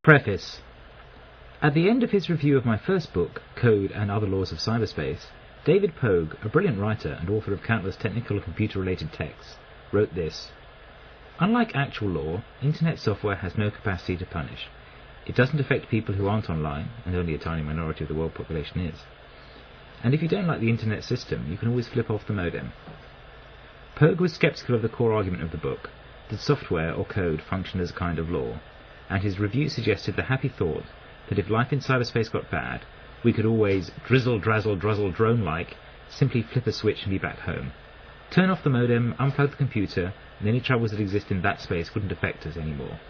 Preface. At the end of his review of my first book, Code and Other Laws of Cyberspace, David Pogue, a brilliant writer and author of countless technical and computer-related texts, wrote this: "Unlike actual law, Internet software has no capacity to punish. It doesn't affect people who aren't online, and only a tiny minority of the world population is. And if you don't like the Internet system, you can always flip off the modem." Pogue was sceptical of the core argument of the book, that software or code functioned as a kind of law, and his review suggested the happy thought that if life in cyberspace got bad, we could always drizzle, drazzle, druzzle, drone-like, simply flip a switch and be back home. Turn off the modem, unplug the computer, and any troubles that exist in that space wouldn't affect us anymore.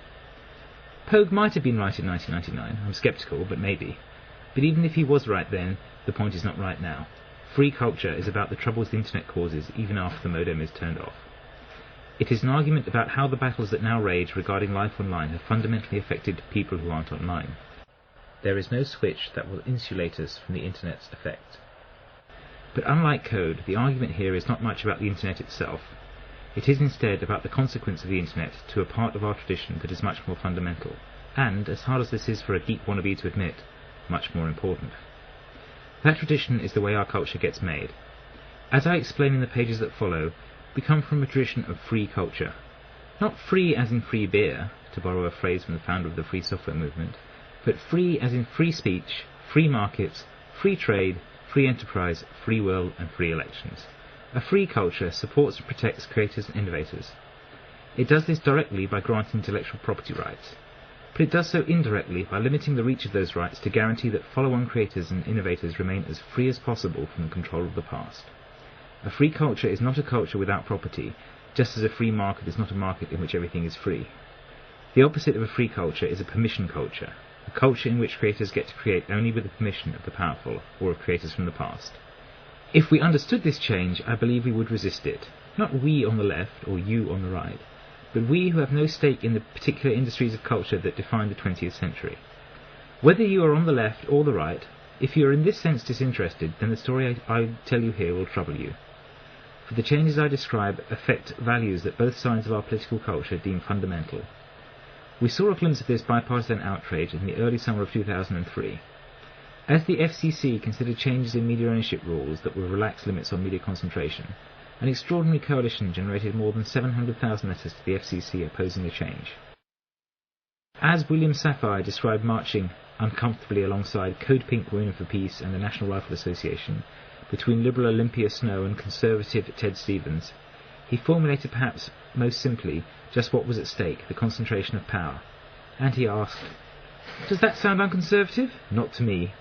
Pogue might have been right in 1999, I'm sceptical, but maybe. But even if he was right then, the point is not right now. Free culture is about the troubles the Internet causes even after the modem is turned off. It is an argument about how the battles that now rage regarding life online have fundamentally affected people who aren't online. There is no switch that will insulate us from the Internet's effect. But unlike code, the argument here is not much about the Internet itself. It is instead about the consequence of the Internet to a part of our tradition that is much more fundamental, and, as hard as this is for a geek wannabe to admit, much more important. That tradition is the way our culture gets made. As I explain in the pages that follow, we come from a tradition of free culture. Not free as in free beer, to borrow a phrase from the founder of the free software movement, but free as in free speech, free markets, free trade, free enterprise, free will, and free elections. A free culture supports and protects creators and innovators. It does this directly by granting intellectual property rights, but it does so indirectly by limiting the reach of those rights to guarantee that follow-on creators and innovators remain as free as possible from the control of the past. A free culture is not a culture without property, just as a free market is not a market in which everything is free. The opposite of a free culture is a permission culture, a culture in which creators get to create only with the permission of the powerful, or of creators from the past. If we understood this change, I believe we would resist it. Not we on the left, or you on the right, but we who have no stake in the particular industries of culture that define the 20th century. Whether you are on the left or the right, if you are in this sense disinterested, then the story I tell you here will trouble you. For the changes I describe affect values that both sides of our political culture deem fundamental. We saw a glimpse of this bipartisan outrage in the early summer of 2003. As the FCC considered changes in media ownership rules that would relax limits on media concentration, an extraordinary coalition generated more than 700,000 letters to the FCC opposing the change. As William Safire described marching uncomfortably alongside Code Pink Women for Peace and the National Rifle Association, between Liberal Olympia Snow and Conservative Ted Stevens, he formulated perhaps most simply just what was at stake, the concentration of power. And he asked, "Does that sound unconservative? Not to me.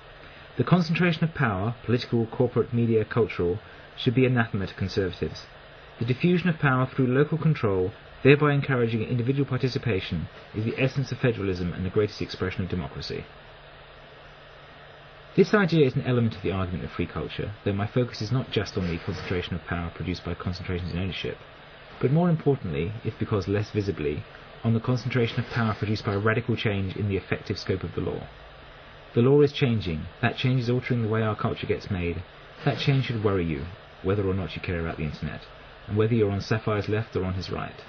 The concentration of power, political, corporate, media, cultural, should be anathema to conservatives. The diffusion of power through local control, thereby encouraging individual participation, is the essence of federalism and the greatest expression of democracy." This idea is an element of the argument of free culture, though my focus is not just on the concentration of power produced by concentrations in ownership, but more importantly, if because less visibly, on the concentration of power produced by a radical change in the effective scope of the law. The law is changing, that change is altering the way our culture gets made. That change should worry you, whether or not you care about the Internet, and whether you're on Safire's left or on his right.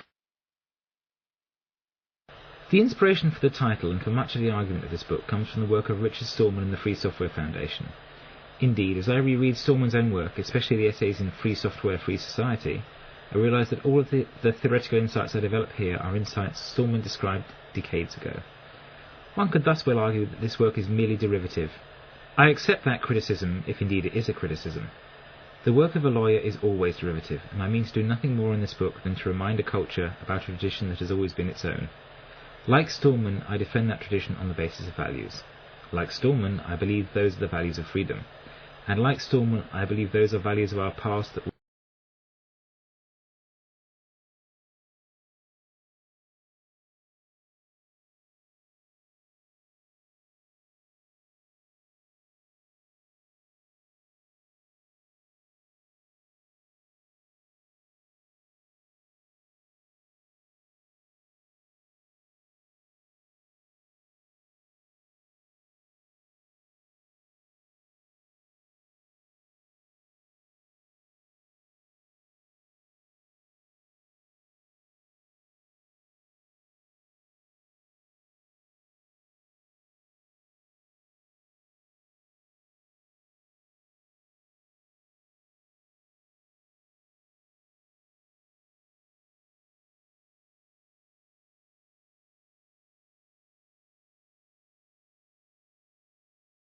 The inspiration for the title and for much of the argument of this book comes from the work of Richard Stallman and the Free Software Foundation. Indeed, as I reread Stallman's own work, especially the essays in Free Software, Free Society, I realise that all of the theoretical insights I develop here are insights Stallman described decades ago. One could thus well argue that this work is merely derivative. I accept that criticism, if indeed it is a criticism. The work of a lawyer is always derivative, and I mean to do nothing more in this book than to remind a culture about a tradition that has always been its own. Like Stallman, I defend that tradition on the basis of values. Like Stallman, I believe those are the values of freedom. And like Stallman, I believe those are values of our past that